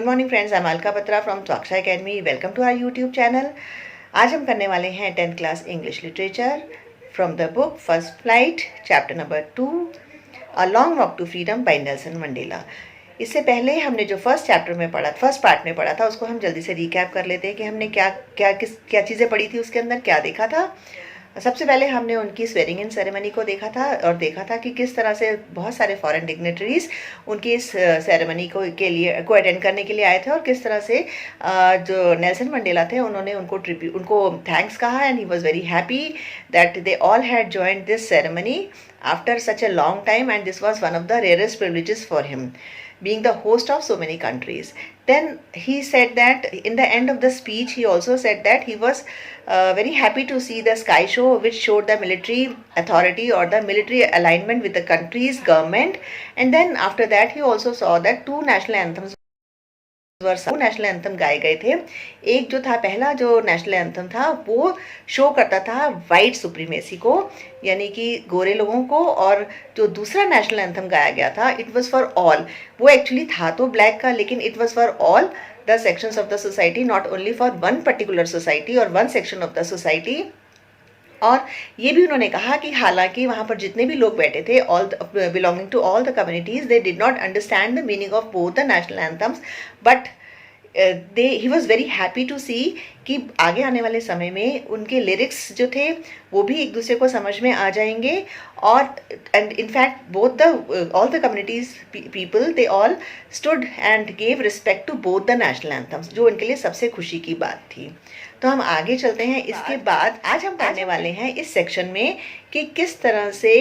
Morning friends, I am Alka Batra from Tvaksha academy. Welcome to our YouTube channel. आज हम करने वाले हैं 10th class English literature from the book first flight, chapter number 2, a long walk to freedom by Nelson Mandela. इससे पहले हमने जो first part में पढ़ा था, उसको हम जल्दी से रिकैप कर लेते हैं कि हमने क्या चीज़ें पढ़ी थी, उसके अंदर क्या देखा था। सबसे पहले हमने उनकी स्वेरिंग इन सेरेमनी को देखा था और देखा था कि किस तरह से बहुत सारे फॉरेन डिग्नेटरीज उनकी इस सेरेमनी को अटेंड करने के लिए आए थे और किस तरह से जो नेल्सन मंडेला थे उन्होंने उनको थैंक्स कहा and he was very happy that they all had joined this ceremony after such a long time and this was one of the rarest privileges for him, being the host of so many countries. Then he said that in the end of the speech, he also said that he was very happy to see the sky show, which showed the military authority or the military alignment with the country's government. And then after that, he also saw that two national anthems national anthem गाए गए थे। एक जो था, पहला जो national anthem था, वो शो करता था वाइट सुप्रीमेसी को, यानी कि गोरे लोगों को, और जो दूसरा नेशनल एंथम गाया गया था, इट वाज फॉर ऑल। वो एक्चुअली था तो ब्लैक का, लेकिन it was for all the sections of the society, not only for one particular society और one section of the society. और ये भी उन्होंने कहा कि हालांकि वहाँ पर जितने भी लोग बैठे थे, all belonging to all the communities, they did not understand the meaning of both the national anthems, but he was very happy to see कि आगे आने वाले समय में उनके लिरिक्स जो थे वो भी एक दूसरे को समझ में आ जाएंगे। और and in fact both the all the communities people, they all stood and gave respect to both the national anthems, जो उनके लिए सबसे खुशी की बात थी। तो हम आगे चलते हैं। इसके बाद आज हम पढ़ने वाले हैं इस सेक्शन में कि किस तरह से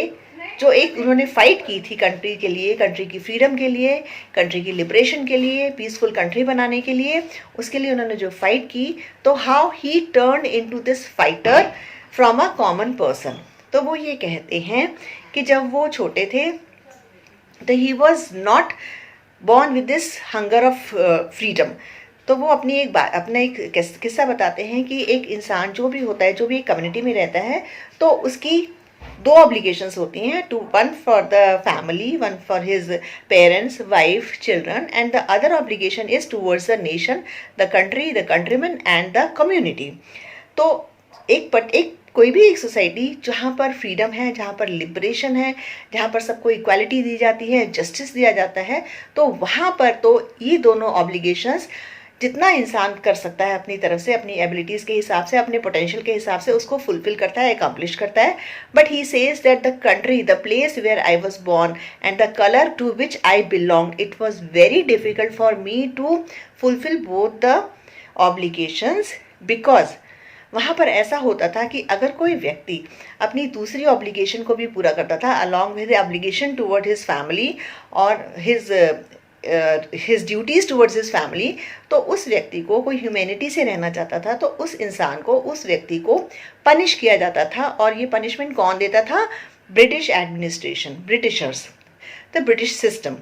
जो एक उन्होंने फाइट की थी कंट्री के लिए, कंट्री की फ्रीडम के लिए, कंट्री की लिबरेशन के लिए, पीसफुल कंट्री बनाने के लिए, उसके लिए उन्होंने जो फाइट की, तो how he turn into this fighter from a common person. तो वो ये कहते हैं कि जब वो छोटे थे तो ही was not born with this hunger of freedom. तो वो अपना एक किस्सा बताते हैं कि एक इंसान जो भी होता है, जो भी एक कम्युनिटी में रहता है, तो उसकी दो ऑब्लिगेशंस होती हैं, one for the family, one for his parents, wife, children, and the other obligation is towards the nation, the country, the countryman and the community. तो एक कोई भी एक सोसाइटी जहाँ पर फ्रीडम है, जहाँ पर लिबरेशन है, जहाँ पर सबको इक्वालिटी दी जाती है, जस्टिस दिया जाता है, तो वहाँ पर तो ये दोनों ऑब्लिगेशंस जितना इंसान कर सकता है अपनी तरफ से, अपनी एबिलिटीज़ के हिसाब से, अपने पोटेंशियल के हिसाब से उसको फुलफिल करता है, अकम्प्लिश करता है। But he says that the country, the place where I was born and the colour to which I belong, it was very difficult for me to fulfil both the obligations, because वहाँ पर ऐसा होता था कि अगर कोई व्यक्ति अपनी दूसरी ऑब्लिगेशन को भी पूरा करता था, along with the obligation toward his family और his duties towards his family, तो उस व्यक्ति को, कोई ह्यूमैनिटी से रहना चाहता था, तो उस इंसान को, उस व्यक्ति को पनिश किया जाता था। और ये पनिशमेंट कौन देता था? British administration, Britishers, the British system.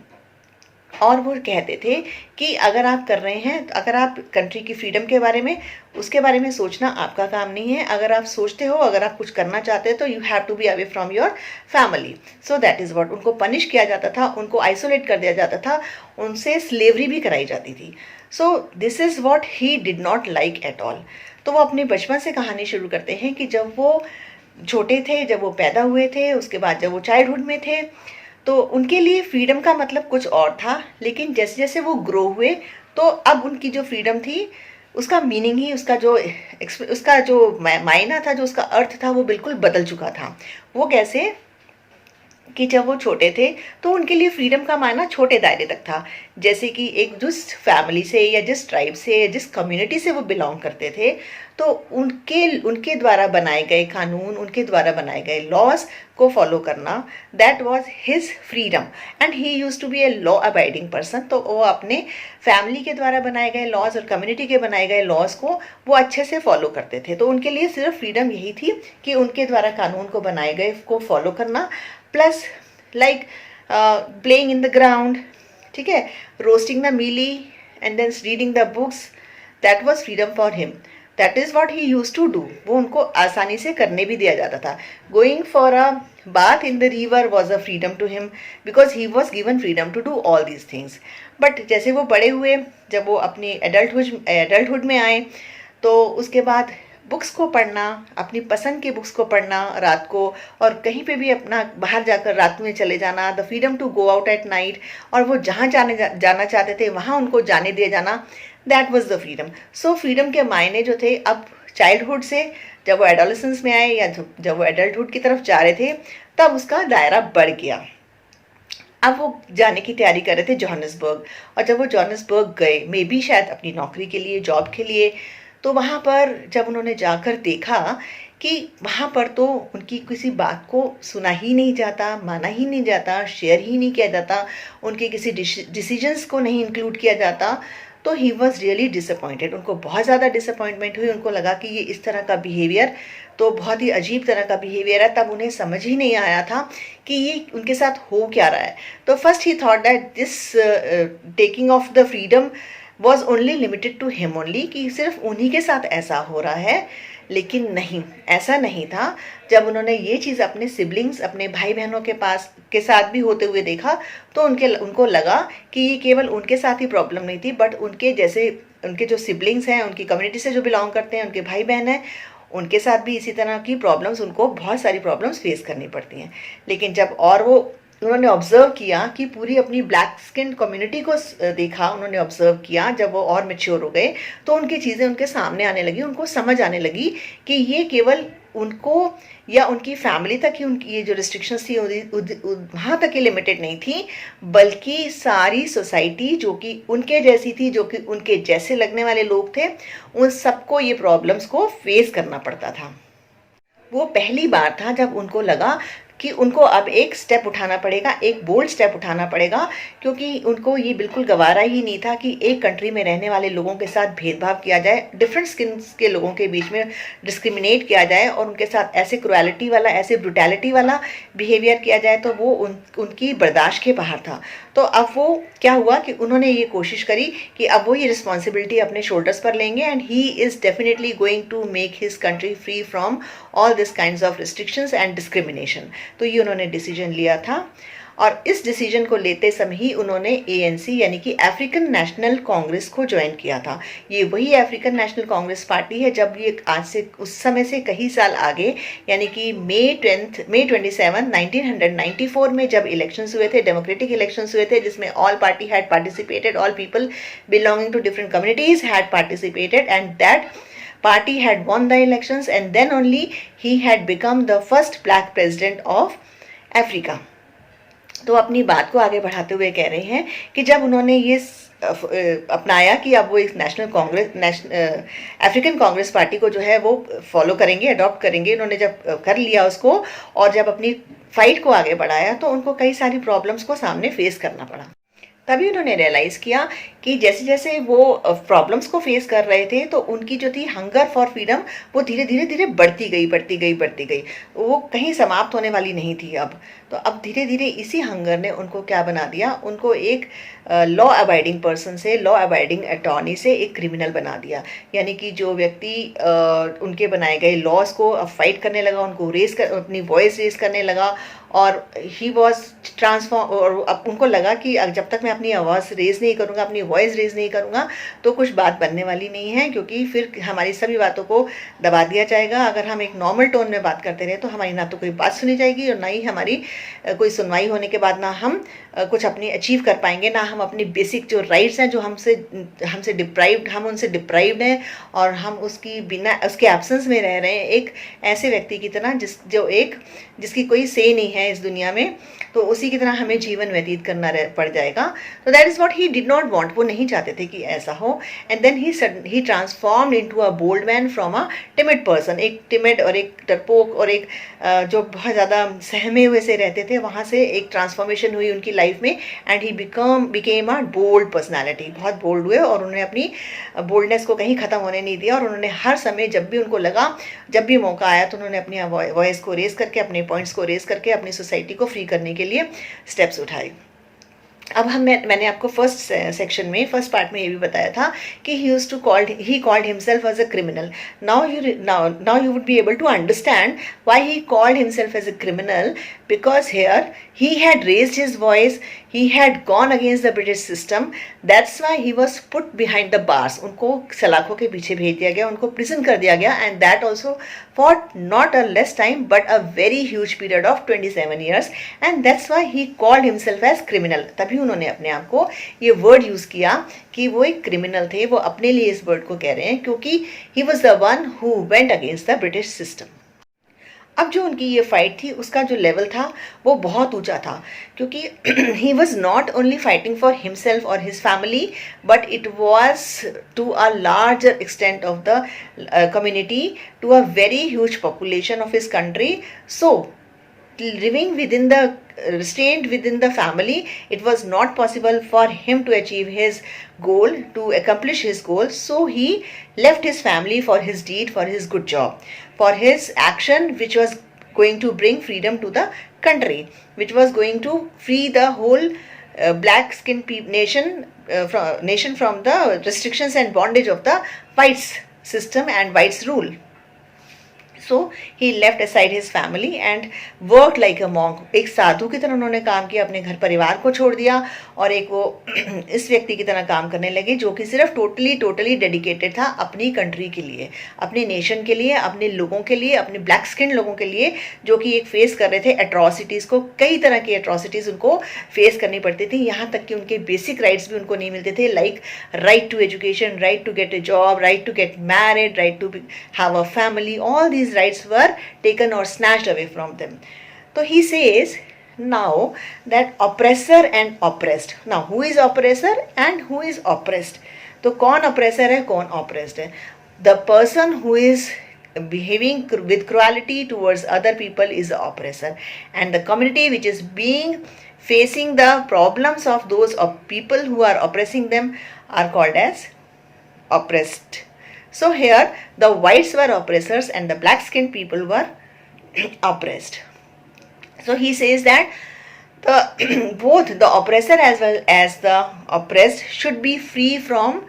और वो कहते थे कि अगर आप कर रहे हैं, अगर आप कंट्री की फ्रीडम के बारे में, उसके बारे में सोचना आपका काम नहीं है। अगर आप सोचते हो, अगर आप कुछ करना चाहते हो, तो you have to be away from your family. So that is what. उनको पनिश किया जाता था, उनको आइसोलेट कर दिया जाता था, उनसे स्लेवरी भी कराई जाती थी। So this is what he did not like at all. तो वो अपने बचपन से कहानी शुरू करते हैं कि जब वो छोटे थे, जब वो पैदा हुए थे, उसके बाद जब वो चाइल्डहुड में थे, तो उनके लिए फ्रीडम का मतलब कुछ और था। लेकिन जैसे जैसे वो ग्रो हुए, तो अब उनकी जो फ्रीडम थी, उसका मीनिंग ही, उसका जो मायना था, जो उसका अर्थ था, वो बिल्कुल बदल चुका था। वो कैसे कि जब वो छोटे थे तो उनके लिए फ्रीडम का मायना छोटे दायरे तक था। जैसे कि एक जिस फैमिली से या जिस ट्राइब से या जिस कम्युनिटी से वो बिलोंग करते थे, तो उनके द्वारा बनाए गए कानून, उनके द्वारा बनाए गए लॉज को फॉलो करना, that was his freedom. And he used to be a law abiding person. तो वो अपने फैमिली के द्वारा बनाए गए लॉज और कम्युनिटी के बनाए गए लॉज को वो अच्छे से फॉलो करते थे। तो उनके लिए सिर्फ फ्रीडम यही थी कि उनके द्वारा कानून को बनाए गए को फॉलो करना, plus like playing in the ground, ठीक है, roasting the mealie and then reading the books, that was freedom for him. That is what he use to do, वो उनको आसानी से करने भी दिया जाता था. Going for a bath in the river was a freedom to him because he was given freedom to do all these things. But जैसे वो बड़े हुए, जब वो अपनी एडल्टहुड में आए, तो उसके बाद बुक्स को पढ़ना, अपनी पसंद के बुक्स को पढ़ना रात को, और कहीं पे भी अपना बाहर जाकर रात में चले जाना, the freedom to go out at night, और वो जहाँ जाना चाहते थे वहाँ उनको जाने दिया जाना, that was the freedom. So freedom के मायने जो थे, अब चाइल्डहुड से जब वो एडोलेसेंस में आए या जब वो एडल्टहुड की तरफ जा रहे थे, तब उसका दायरा बढ़ गया. अब वो जाने की तैयारी कर रहे थे जोहानिसबर्ग, और जब वो जोहानिसबर्ग गए, मे बी शायद अपनी नौकरी के लिए, जॉब के लिए, तो वहाँ पर जब उन्होंने जाकर देखा कि वहाँ पर तो उनकी किसी बात को सुना ही नहीं जाता, माना ही नहीं जाता, शेयर ही नहीं किया जाता, उनके किसी डिसीजंस को नहीं इंक्लूड किया जाता, तो ही वॉज रियली डिसअपॉइंटेड. उनको बहुत ज़्यादा डिसअपॉइंटमेंट हुई. उनको लगा कि ये इस तरह का बिहेवियर तो बहुत ही अजीब तरह का बिहेवियर है. तब उन्हें समझ ही नहीं आया था कि ये उनके साथ हो क्या रहा है. तो first he thought that this taking off the freedom was only limited to him only, कि सिर्फ उन्हीं के साथ ऐसा हो रहा है. लेकिन नहीं, ऐसा नहीं था. जब उन्होंने ये चीज़ अपने सिबलिंग्स, अपने भाई बहनों के साथ भी होते हुए देखा, तो उनको लगा कि ये केवल उनके साथ ही प्रॉब्लम नहीं थी, बट उनके जैसे उनके जो सिबलिंग्स हैं, उनकी कम्युनिटी से जो बिलोंग करते हैं, उनके भाई बहन हैं, उनके साथ भी इसी तरह की प्रॉब्लम्स, उनको बहुत सारी प्रॉब्लम्स फेस करनी पड़ती हैं. लेकिन जब और वो उन्होंने ऑब्जर्व किया कि पूरी अपनी ब्लैक स्किन कम्युनिटी को देखा, उन्होंने ऑब्जर्व किया, जब वो और मैच्योर हो गए, तो उनकी चीज़ें उनके सामने आने लगी. उनको समझ आने लगी कि ये केवल उनको या उनकी फैमिली तक ही उनकी ये जो रिस्ट्रिक्शंस थी वहाँ तक ही लिमिटेड नहीं थी, बल्कि सारी सोसाइटी जो कि उनके जैसी थी, जो कि उनके जैसे लगने वाले लोग थे, उन सबको ये प्रॉब्लम्स को फेस करना पड़ता था. वो पहली बार था जब उनको लगा कि उनको अब एक स्टेप उठाना पड़ेगा, एक बोल्ड स्टेप उठाना पड़ेगा, क्योंकि उनको ये बिल्कुल गवारा ही नहीं था कि एक कंट्री में रहने वाले लोगों के साथ भेदभाव किया जाए, डिफरेंट स्किन्स के लोगों के बीच में डिस्क्रिमिनेट किया जाए, और उनके साथ ऐसे क्रुएलिटी वाला, ऐसे ब्रुटैलिटी वाला बिहेवियर किया जाए, तो वो उनकी बर्दाश्त के बाहर था. तो अब वो क्या हुआ कि उन्होंने ये कोशिश करी कि अब वो ये रिस्पॉन्सिबिलिटी अपने शोल्डर्स पर लेंगे, and he is definitely going to make his country free from all this kinds of restrictions and discrimination. तो ये उन्होंने डिसीजन लिया था, और इस डिसीजन को लेते समय ही उन्होंने एएनसी यानी कि अफ्रीकन नेशनल कांग्रेस को ज्वाइन किया था. ये वही अफ्रीकन नेशनल कांग्रेस पार्टी है जब ये आज से उस समय से कई साल आगे, यानी कि मई 27 1994 में जब इलेक्शंस हुए थे, डेमोक्रेटिक इलेक्शंस हुए थे, जिसमें all party had participated, all people belonging to different communities had participated, and that party had won the elections, and then only he had become the first black president of Africa. तो अपनी बात को आगे बढ़ाते हुए कह रहे हैं कि जब उन्होंने ये अपनाया कि अब वो एक अफ्रीकन कांग्रेस पार्टी को जो है वो फॉलो करेंगे, अडॉप्ट करेंगे, उन्होंने जब कर लिया उसको, और जब अपनी फाइट को आगे बढ़ाया, तो उनको कई सारी प्रॉब्लम्स को सामने फेस करना पड़ा. तभी उन्होंने रियलाइज़ किया कि जैसे जैसे वो प्रॉब्लम्स को फेस कर रहे थे, तो उनकी जो थी हंगर फॉर फ्रीडम, वो धीरे धीरे बढ़ती गई. वो कहीं समाप्त होने वाली नहीं थी अब. तो अब धीरे धीरे इसी हंगर ने उनको क्या बना दिया, उनको एक लॉ अबाइडिंग पर्सन से, लॉ अबाइडिंग अटॉर्नी से एक क्रिमिनल बना दिया. यानी कि जो व्यक्ति उनके बनाए गए लॉज को अब फाइट करने लगा, उनको अपनी वॉइस रेज करने लगा, और ही वॉज ट्रांसफॉर्म. और अब उनको लगा कि जब तक मैं अपनी आवाज़ रेज नहीं करूँगा, अपनी वॉइस रेज नहीं करूँगा, तो कुछ बात बनने वाली नहीं है, क्योंकि फिर हमारी सभी बातों को दबा दिया जाएगा. अगर हम एक नॉर्मल टोन में बात करते रहे, तो हमारी ना तो कोई बात सुनी जाएगी, और ना ही हमारी कोई सुनवाई होने के बाद ना हम कुछ अपनी अचीव कर पाएंगे, ना हम अपनी बेसिक जो राइट्स हैं, जो हमसे डिप्राइव्ड, हम उनसे डिप्राइव्ड हैं, और हम उसकी बिना उसके एब्सेंस में रह रहे हैं, एक ऐसे व्यक्ति की तरह जिसकी कोई से नहीं है इस दुनिया में. तो उसी की तरह हमें जीवन व्यतीत करना पड़ जाएगा. तो that is what he did not want. वो नहीं चाहते थे कि ऐसा हो. And then he transformed into a bold man from a timid person. एक टिमिड और एक डरपोक और एक जो बहुत ज़्यादा सहमे हुए से रहते थे, वहाँ से एक ट्रांसफॉर्मेशन हुई उनकी लाइफ में, and he became a bold personality. बहुत बोल्ड हुए, और उन्होंने अपनी बोल्डनेस को कहीं ख़त्म होने नहीं दिया, और उन्होंने हर समय जब भी उनको लगा, जब भी मौका आया, तो उन्होंने अपनी वॉइस को रेज करके, अपने पॉइंट्स को रेज करके अपनी सोसाइटी को फ्री करने के लिए स्टेप्स उठाए. अब मैंने आपको फर्स्ट सेक्शन में, फर्स्ट पार्ट में ये भी बताया था कि he called himself as a criminal. Now you would be able to understand why he called himself as a criminal, because here he had raised his voice, he had gone against the British system. That's why he was put behind the bars. उनको सलाखों के पीछे भेज दिया गया, उनको prison कर दिया गया, and that also for not a less time but a very huge period of 27 years. And that's why he called himself as criminal. तभी उन्होंने अपने आप को ये word use किया कि वो एक criminal थे. वो अपने लिए इस word को कह रहे हैं क्योंकि he was the one who went against the British system. अब जो उनकी ये फाइट थी उसका जो लेवल था वो बहुत ऊंचा था, क्योंकि he was not only fighting for himself और his family, but it was to a larger extent of the community, to a very huge population of his country. So living within the restrained within the family, it was not possible for him to achieve his goal, to accomplish his goal. So he left his family for his deed, for his good job, for his action which was going to bring freedom to the country, which was going to free the whole black skinned nation from the restrictions and bondage of the whites system and whites rule. So he left aside his family and worked like a monk. एक साधु की तरह उन्होंने काम किया, अपने घर परिवार को छोड़ दिया और एक वो इस व्यक्ति की तरह काम करने लगे जो कि सिर्फ टोटली डेडिकेटेड था अपनी कंट्री के लिए, अपने नेशन के लिए, अपने लोगों के लिए, अपने ब्लैक स्किन लोगों के लिए, जो कि एक फेस कर रहे थे एट्रॉसिटीज़ को. कई तरह की एट्रॉसिटीज़ उनको फेस करनी पड़ती थी, यहाँ तक कि उनके बेसिक राइट्स भी उनको नहीं मिलते थे, like right to education, right to get a job, right to get married, right to have a family. All these rights were taken or snatched away from them. So he says now that oppressor and oppressed. Now who is oppressor and who is oppressed? तो कौन oppressor है, कौन oppressed है? The person who is behaving with cruelty towards other people is the oppressor, and the community which is facing the problems of those people who are oppressing them are called as oppressed. So here the whites were oppressors and the black skinned people were oppressed. So he says that both the oppressor as well as the oppressed should be free from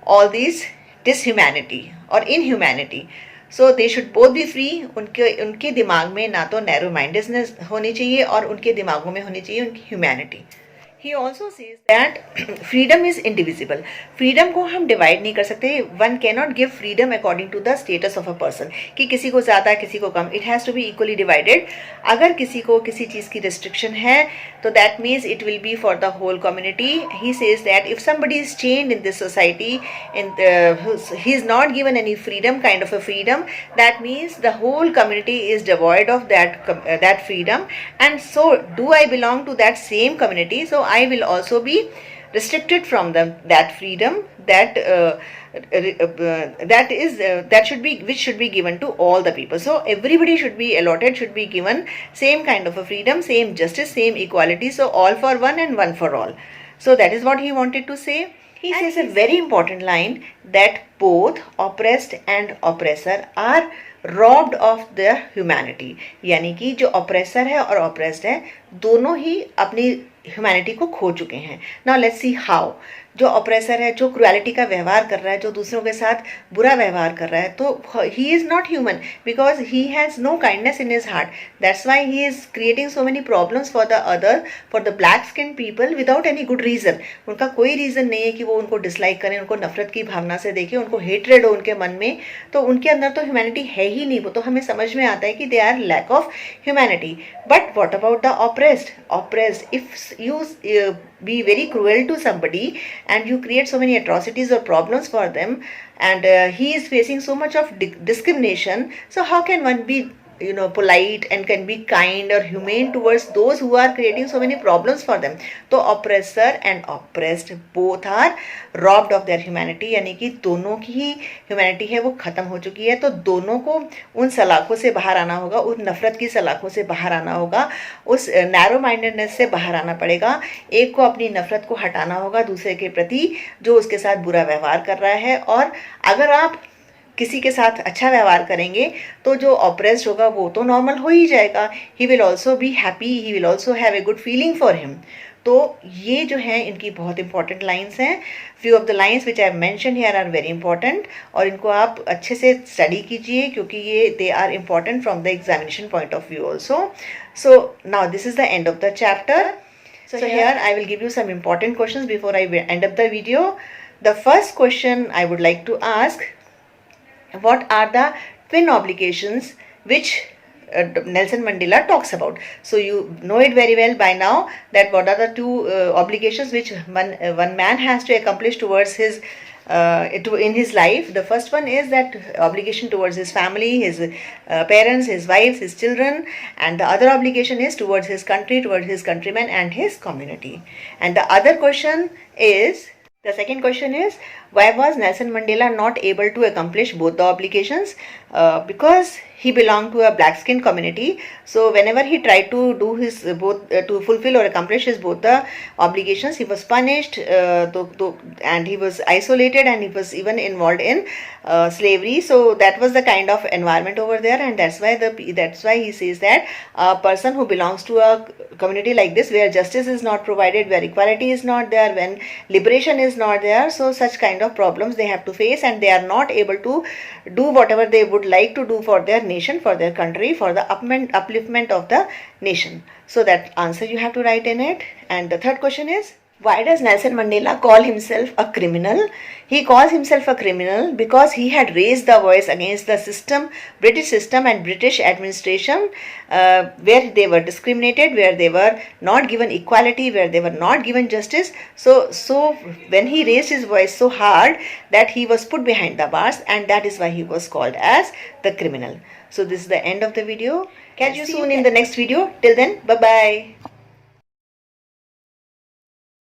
all these dishumanity or inhumanity. So they should both be free. उनके दिमाग में ना तो narrow mindedness होनी चाहिए और उनके दिमागों में होनी चाहिए उनकी humanity. He also says that freedom is indivisible. Freedom को हम divide नहीं कर सकते. One cannot give freedom according to the status of a person. कि किसी को ज़्यादा किसी को कम. It has to be equally divided. अगर किसी को किसी चीज़ की restriction है तो that means it will be for the whole community. He says that if somebody is chained in this society and he is not given any freedom, kind of a freedom, that means the whole community is devoid of that freedom. And so do I belong to that same community? So I will also be restricted from that freedom that which should be given to all the people. So everybody should be allotted, should be given same kind of a freedom, same justice, same equality. So all for one and one for all. So that is what he wanted to say. He says a very important line that both oppressed and oppressor are robbed of their humanity. यानी कि जो oppressor है और oppressed है दोनों ही अपनी humanity को खो चुके हैं. Now let's see how. जो ऑपरेसर है, जो क्रुएलिटी का व्यवहार कर रहा है, जो दूसरों के साथ बुरा व्यवहार कर रहा है, तो he is not human because he has no kindness in his heart. That's why he is creating so many problems for the other, for the black skin people without any good reason. उनका कोई reason नहीं है कि वो उनको dislike करें, उनको नफरत की भावना से देखें, उनको हेट्रेड हो उनके मन में. तो उनके अंदर तो ह्यूमैनिटी है ही नहीं. वो तो हमें समझ में आता है कि they are lack of humanity. But what about the oppressed? If you be very cruel to somebody and you create so many atrocities or problems for them, and he is facing so much of discrimination, so how can one be polite and can be kind or humane towards those who are creating so many problems for them? तो oppressor and oppressed both are robbed of their humanity. यानी कि दोनों की ही humanity है वो ख़त्म हो चुकी है. तो दोनों को उन सलाखों से बाहर आना होगा, उस नफ़रत की सलाखों से बाहर आना होगा, उस नैरो माइंडेडनेस से बाहर आना पड़ेगा. एक को अपनी नफ़रत को हटाना होगा दूसरे के प्रति जो उसके साथ बुरा व्यवहार कर रहा है. और अगर आप किसी के साथ अच्छा व्यवहार करेंगे तो जो ऑपरेस्ड होगा वो तो नॉर्मल हो ही जाएगा. He will also be happy, he will also have a good feeling for him. तो ये जो है इनकी बहुत इंपॉर्टेंट लाइंस हैं. Few of the lines which I mention here are very important, और इनको आप अच्छे से स्टडी कीजिए क्योंकि ये they are important from the examination point of view also. So now this is the end of the chapter. So here I will give you some important questions before I end up the video. The first question I would like to ask, what are the twin obligations which Nelson Mandela talks about? So you know it very well by now that what are the two obligations which one man has to accomplish towards his in his life. The first one is that obligation towards his family, his parents, his wives, his children, and the other obligation is towards his country, towards his countrymen and his community. And the other question is, the second question is, why was Nelson Mandela not able to accomplish both the obligations? Because he belonged to a black skin community, so whenever he tried to do his both to fulfill or accomplish his both the obligations, he was punished, and he was isolated, and he was even involved in slavery. So that was the kind of environment over there, and that's why he says that a person who belongs to a community like this, where justice is not provided, where equality is not there, when liberation is not there, so such kind of problems they have to face, and they are not able to do whatever they would like to do for their nation, for their country, for the upliftment of the nation. So that answer you have to write in it. And the third question is, why does Nelson Mandela call himself a criminal? He calls himself a criminal because he had raised the voice against the system, British system and British administration, where they were discriminated, where they were not given equality, where they were not given justice. So when he raised his voice so hard that he was put behind the bars, and that is why he was called as the criminal. So this is the end of the video. Catch you soon in the next video. Till then, bye bye.